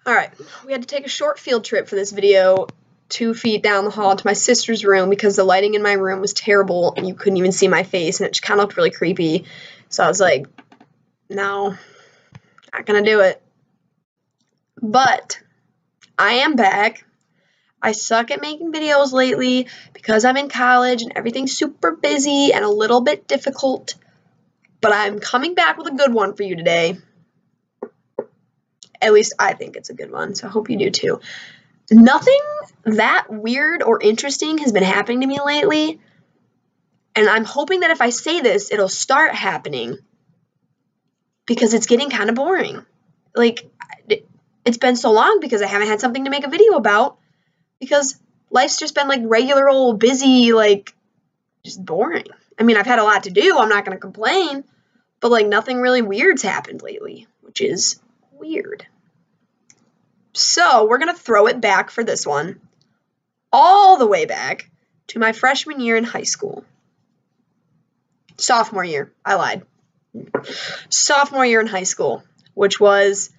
Alright, we had to take a short field trip for this video 2 feet down the hall to my sister's room because the lighting in my room was terrible and you couldn't even see my face and it just kind of looked really creepy. So I was like, no, not gonna do it. But I am back. I suck at making videos lately because I'm in college and everything's super busy and a little bit difficult. But I'm coming back with a good one for you today. At least I think it's a good one, so I hope you do too. Nothing that weird or interesting has been happening to me lately, and I'm hoping that if I say this, it'll start happening because it's getting kind of boring. Like, it's been so long because I haven't had something to make a video about because life's just been, like, regular old busy, like, just boring. I mean, I've had a lot to do. I'm not going to complain, but, like, nothing really weird's happened lately, which is weird. So we're going to throw it back for this one, all the way back to my freshman year in high school. Sophomore year, I lied. Sophomore year in high school, which was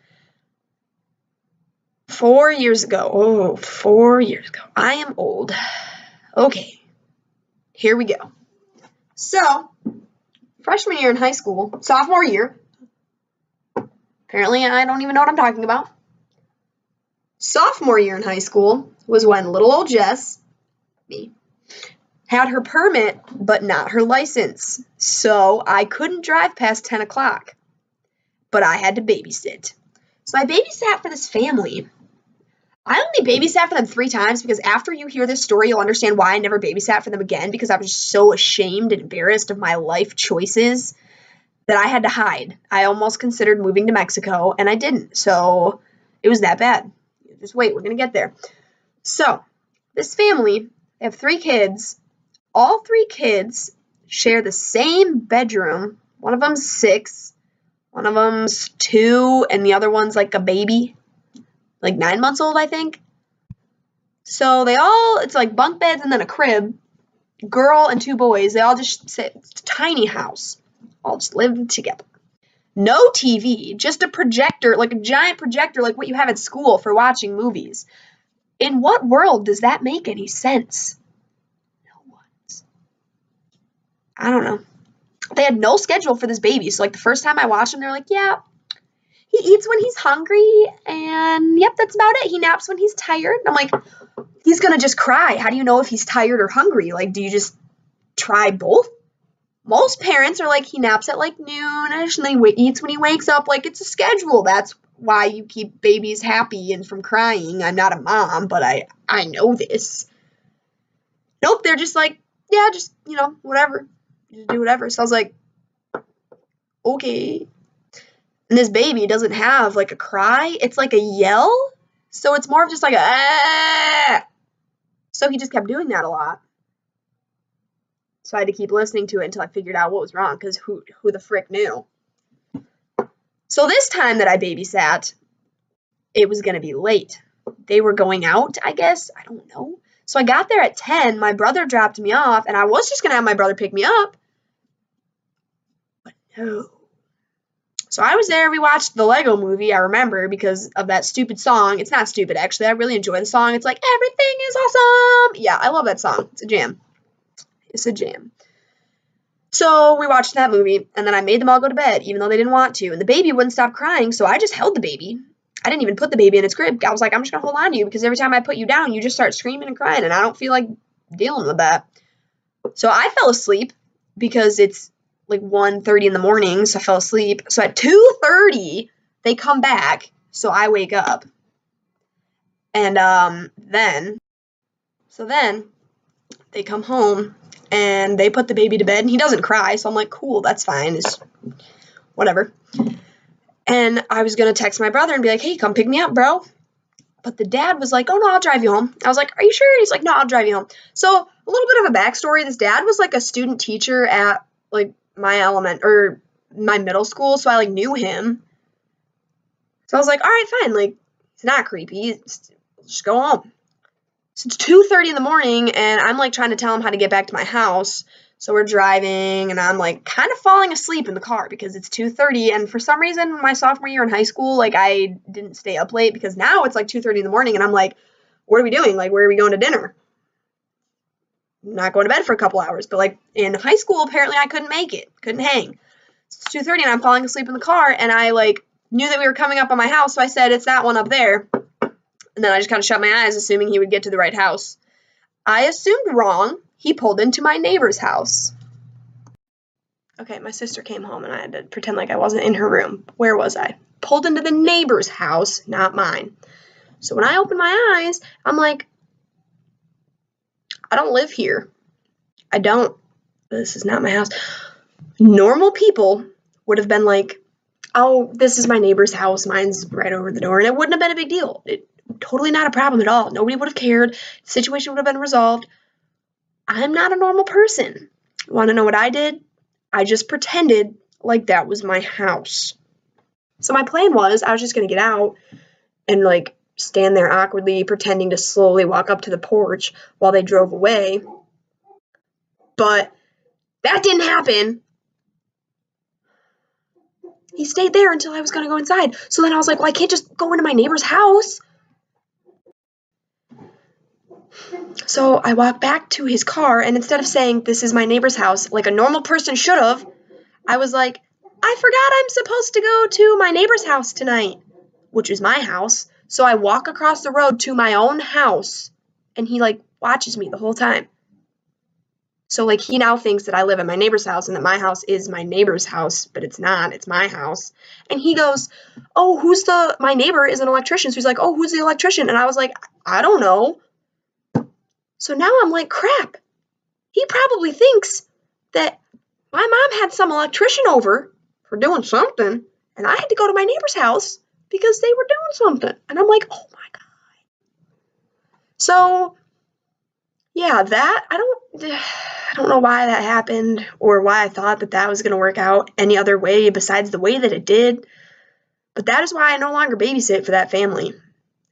4 years ago. Oh, 4 years ago. I am old. Okay, here we go. So, freshman year in high school, sophomore year. Apparently, I don't even know what I'm talking about. Sophomore year in high school was when little old Jess, me, had her permit but not her license. So I couldn't drive past 10 o'clock, but I had to babysit. So I babysat for this family. I only babysat for them 3 times because after you hear this story, you'll understand why I never babysat for them again because I was just so ashamed and embarrassed of my life choices that I had to hide. I almost considered moving to Mexico, and I didn't. So it was that bad. Just wait, we're going to get there. So, this family, they have 3 kids. All 3 kids share the same bedroom. One of them's 6, one of them's 2, and the other one's like a baby, like 9 months old, I think. So it's like bunk beds and then a crib. Girl and 2 boys, they all just sit, it's a tiny house. All just live together. No TV, just a projector, like a giant projector like what you have at school for watching movies. In what world does that make any sense? No one's. I don't know. They had no schedule for this baby. So, like, the first time I watched him, they're like, yeah, he eats when he's hungry, and yep, that's about it. He naps when he's tired. And I'm like, he's going to just cry. How do you know if he's tired or hungry? Like, do you just try both? Most parents are like, he naps at like noonish and then he eats when he wakes up. Like, it's a schedule. That's why you keep babies happy and from crying. I'm not a mom, but I know this. Nope, they're just like, yeah, just, whatever. Just do whatever. So I was like, okay. And this baby doesn't have like a cry. It's like a yell. So it's more of just like a, ah. So he just kept doing that a lot. So I had to keep listening to it until I figured out what was wrong, because who the frick knew? So this time that I babysat, it was going to be late. They were going out, I guess. I don't know. So I got there at 10. My brother dropped me off, and I was just going to have my brother pick me up. But no. So I was there. We watched the Lego movie, I remember, because of that stupid song. It's not stupid, actually. I really enjoy the song. It's like, everything is awesome. Yeah, I love that song. It's a jam. It's a jam. So we watched that movie, and then I made them all go to bed, even though they didn't want to. And the baby wouldn't stop crying, so I just held the baby. I didn't even put the baby in its crib. I was like, I'm just going to hold on to you, because every time I put you down, you just start screaming and crying, and I don't feel like dealing with that. So I fell asleep, because it's like 1:30 in the morning, so I fell asleep. So at 2:30, they come back, so I wake up. And then they come home, and they put the baby to bed, and he doesn't cry, so I'm like, cool, that's fine, it's whatever. And I was going to text my brother and be like, hey, come pick me up, bro. But the dad was like, oh, no, I'll drive you home. I was like, are you sure? He's like, no, I'll drive you home. So a little bit of a backstory. This dad was like a student teacher at like my middle school, so I like knew him. So I was like, all right, fine. Like, it's not creepy. Just go home. So it's 2:30 in the morning, and I'm like trying to tell him how to get back to my house. So we're driving, and I'm like kind of falling asleep in the car because it's 2:30. And for some reason, my sophomore year in high school, like I didn't stay up late because now it's like 2:30 in the morning, and I'm like, what are we doing? Like, where are we going to dinner? I'm not going to bed for a couple hours. But like in high school, apparently I couldn't make it, couldn't hang. It's 2:30, and I'm falling asleep in the car, and I like knew that we were coming up on my house, so I said, it's that one up there. And then I just kind of shut my eyes, assuming he would get to the right house. I assumed wrong. He pulled into my neighbor's house. Okay, my sister came home, and I had to pretend like I wasn't in her room. Where was I? Pulled into the neighbor's house, not mine. So when I opened my eyes, I'm like, I don't live here. I don't. This is not my house. Normal people would have been like, oh, this is my neighbor's house. Mine's right over the door. And it wouldn't have been a big deal. Totally not a problem at all. Nobody would have cared. The situation would have been resolved. I'm not a normal person. Want to know what I did? I just pretended like that was my house. So my plan was I was just going to get out and like stand there awkwardly pretending to slowly walk up to the porch while they drove away. But that didn't happen. He stayed there until I was going to go inside. So then I was like, well, I can't just go into my neighbor's house. So I walked back to his car, and instead of saying, this is my neighbor's house, like a normal person should have, I was like, I forgot I'm supposed to go to my neighbor's house tonight, which is my house. So I walk across the road to my own house, and he, like, watches me the whole time. So, like, he now thinks that I live at my neighbor's house and that my house is my neighbor's house, but it's not. It's my house. And he goes, oh, my neighbor is an electrician. So he's like, oh, who's the electrician? And I was like, I don't know. So now I'm like, crap. He probably thinks that my mom had some electrician over for doing something, and I had to go to my neighbor's house because they were doing something. And I'm like, oh my God. So, yeah, I don't know why that happened or why I thought that that was going to work out any other way besides the way that it did. But that is why I no longer babysit for that family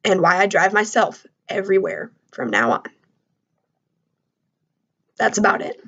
and why I drive myself everywhere from now on. That's about it.